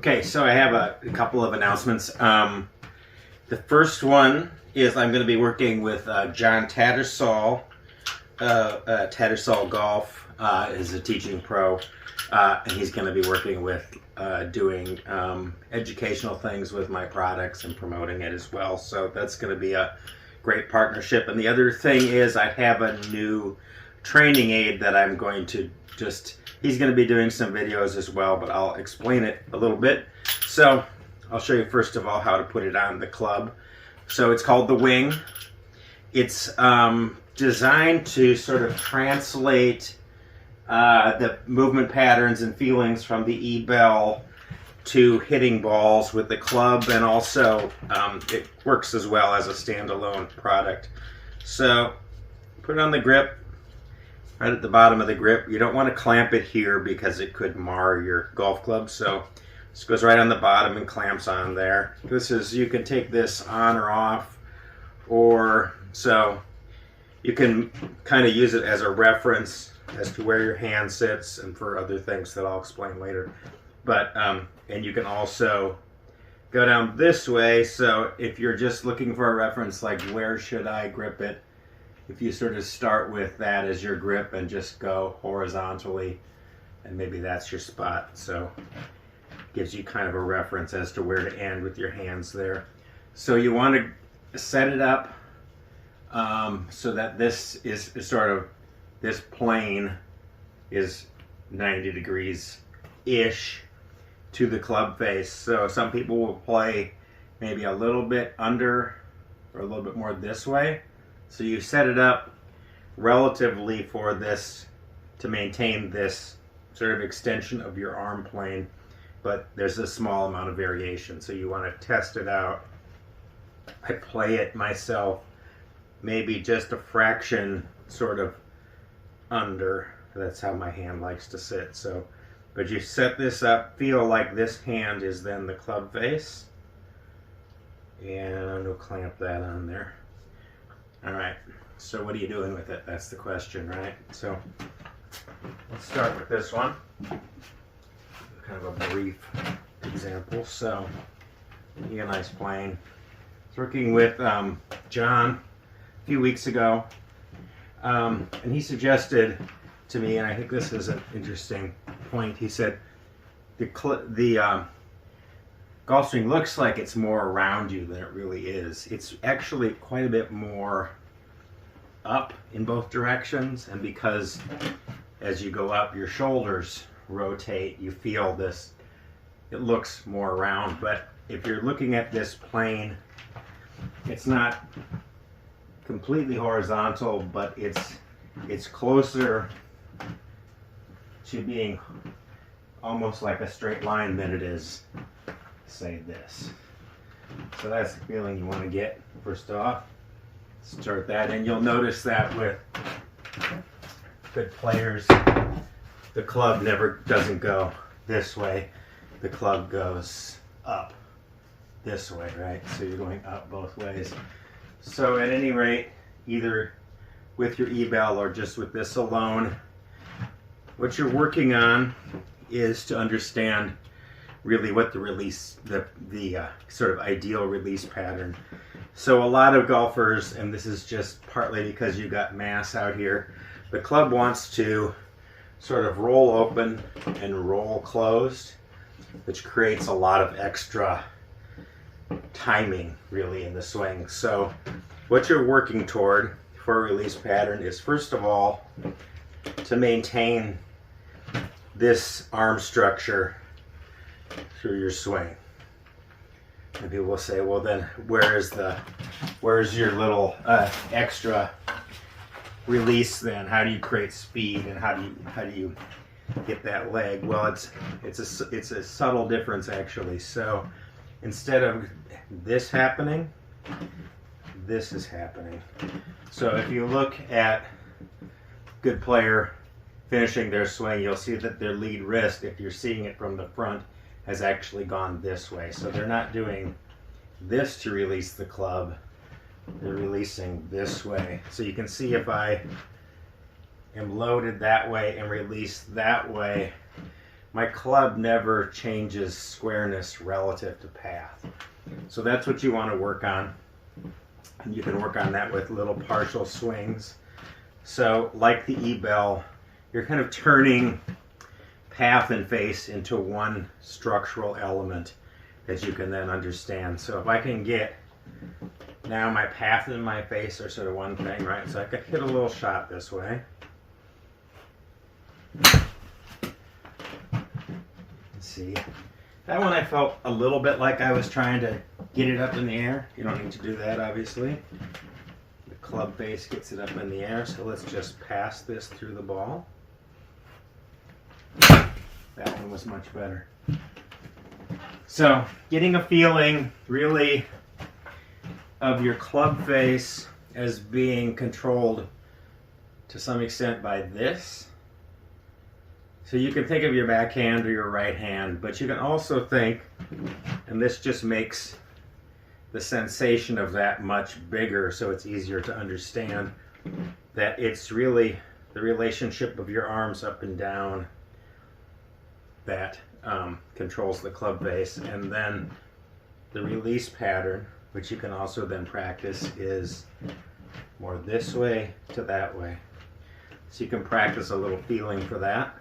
Okay, so I have a couple of announcements. The first one is I'm going to be working with John Tattersall. Tattersall Golf is a teaching pro, and he's going to be working with doing educational things with my products and promoting it as well. So that's going to be a great partnership. And the other thing is I have a new training aid that I'm going to he's going to be doing some videos as well, but I'll explain it a little bit. So I'll show you first of all how to put it on the club. So it's called the Wing. It's designed to sort of translate the movement patterns and feelings from the E-Bell to hitting balls with the club, and also it works as well as a standalone product. So put it on the grip, right at the bottom of the grip. You don't want to clamp it here because it could mar your golf club. So this goes right on the bottom and clamps on there. You can take this on or off, or so you can kind of use it as a reference as to where your hand sits and for other things that I'll explain later. But and you can also go down this way. So if you're just looking for a reference, like where should I grip it, if you sort of start with that as your grip and just go horizontally, and maybe that's your spot. So it gives you kind of a reference as to where to end with your hands there. So you want to set it up so that this is sort of, this plane is 90 degrees-ish to the club face. So some people will play maybe a little bit under or a little bit more this way. So you set it up relatively for this to maintain this sort of extension of your arm plane, but there's a small amount of variation. So you want to test it out. I play it myself maybe just a fraction sort of under. That's how my hand likes to sit. So, but you set this up, feel like this hand is then the club face, and we'll clamp that on there. All right, so what are you doing with it? That's the question, right? So let's start with this one. Kind of a brief example. So you get a nice plane. I was working with John a few weeks ago, and he suggested to me, and I think this is an interesting point, he said the golf swing looks like it's more around you than it really is. It's actually quite a bit more up in both directions, and because as you go up your shoulders rotate, you feel this, it looks more around. But if you're looking at this plane, it's not completely horizontal, but it's closer to being almost like a straight line than it is, say, this. So that's the feeling you want to get first off. Start that, and you'll notice that with good players, the club never doesn't go this way. The club goes up this way, right? So you're going up both ways. So at any rate, either with your E-Bell or just with this alone, what you're working on is to understand really what the release, the sort of ideal release pattern. So a lot of golfers, and this is just partly because you got mass out here, the club wants to sort of roll open and roll closed, which creates a lot of extra timing really in the swing. So what you're working toward for a release pattern is, first of all, to maintain this arm structure through your swing. And people will say, well, then where's your little extra release then? How do you create speed, and how do you get that leg? Well, it's a subtle difference actually. So instead of this happening, this is happening. So if you look at good player finishing their swing, you'll see that their lead wrist, if you're seeing it from the front, has actually gone this way. So they're not doing this to release the club, they're releasing this way. So you can see if I am loaded that way and released that way, my club never changes squareness relative to path. So that's what you want to work on. And you can work on that with little partial swings. So like the E-Bell, you're kind of turning path and face into one structural element that you can then understand. So if I can get, now my path and my face are sort of one thing, right? So I could hit a little shot this way. Let's see. That one I felt a little bit like I was trying to get it up in the air. You don't need to do that, obviously. The club face gets it up in the air, so let's just pass this through the ball. That one was much better. So, getting a feeling, really, of your club face as being controlled to some extent by this. So you can think of your backhand or your right hand, but you can also think, and this just makes the sensation of that much bigger so it's easier to understand, that it's really the relationship of your arms up and down that controls the club face. And then the release pattern, which you can also then practice, is more this way to that way. So you can practice a little feeling for that.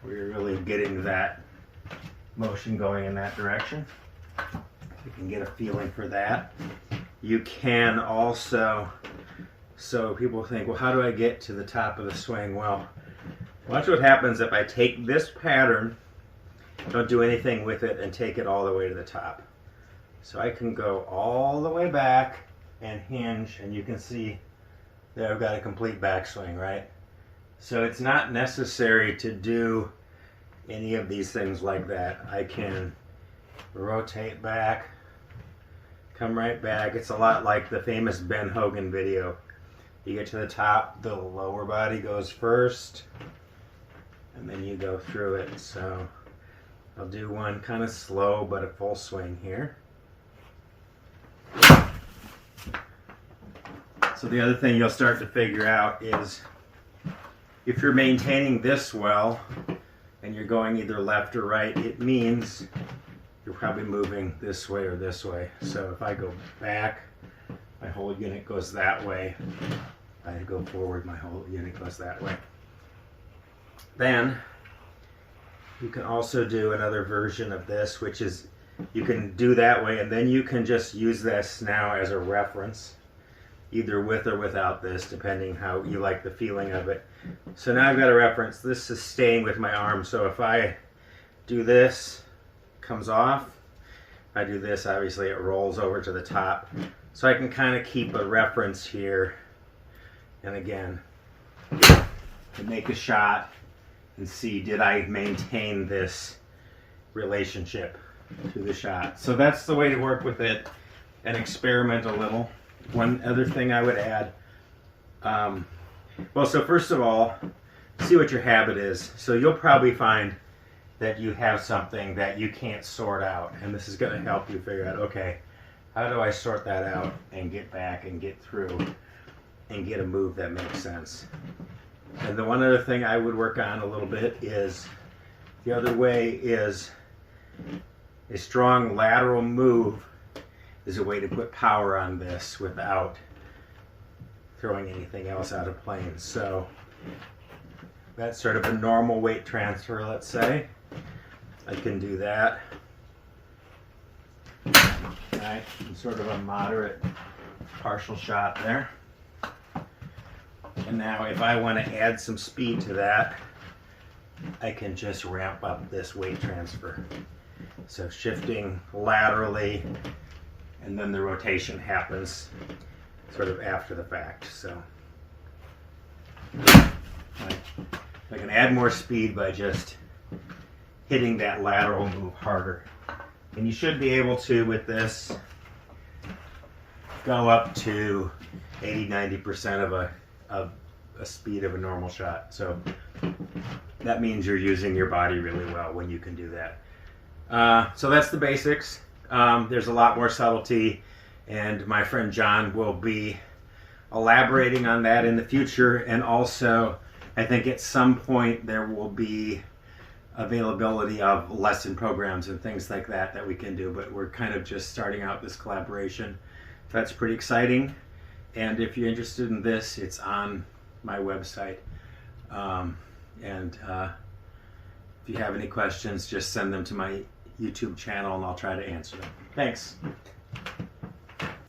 We're really getting that motion going in that direction. You can get a feeling for that. You can also, so people think, well, how do I get to the top of the swing? Well, watch what happens if I take this pattern, don't do anything with it, and take it all the way to the top. So I can go all the way back and hinge, and you can see that I've got a complete backswing, right? So it's not necessary to do any of these things like that. I can rotate back, come right back. It's a lot like the famous Ben Hogan video. You get to the top, the lower body goes first, and then you go through it. So I'll do one kind of slow but a full swing here. So the other thing you'll start to figure out is, if you're maintaining this well and you're going either left or right, it means you're probably moving this way or this way. So if I go back, my whole unit goes that way. If I go forward, my whole unit goes that way. Then you can also do another version of this, which is you can do that way, and then you can just use this now as a reference, either with or without this, depending how you like the feeling of it. So now I've got a reference. This is staying with my arm. So if I do this, comes off. If I do this, obviously it rolls over to the top. So I can kind of keep a reference here. And again, to make a shot and see, did I maintain this relationship to the shot? So that's the way to work with it and experiment a little. One other thing I would add, well, so first of all, see what your habit is. So you'll probably find that you have something that you can't sort out, and this is going to help you figure out, okay, how do I sort that out and get back and get through and get a move that makes sense. And the one other thing I would work on a little bit is, the other way is a strong lateral move is a way to put power on this without throwing anything else out of plane. So that's sort of a normal weight transfer, let's say. I can do that. Right, sort of a moderate partial shot there. And now if I want to add some speed to that, I can just ramp up this weight transfer. So shifting laterally, and then the rotation happens sort of after the fact. So I can add more speed by just hitting that lateral move harder. And you should be able to, with this, go up to 80-90% of a speed of a normal shot. So that means you're using your body really well when you can do that. So that's the basics. There's a lot more subtlety, and my friend John will be elaborating on that in the future, and also I think at some point there will be availability of lesson programs and things like that we can do, but we're kind of just starting out this collaboration. That's pretty exciting. And if you're interested in this, it's on my website. If you have any questions, just send them to my YouTube channel and I'll try to answer them. Thanks.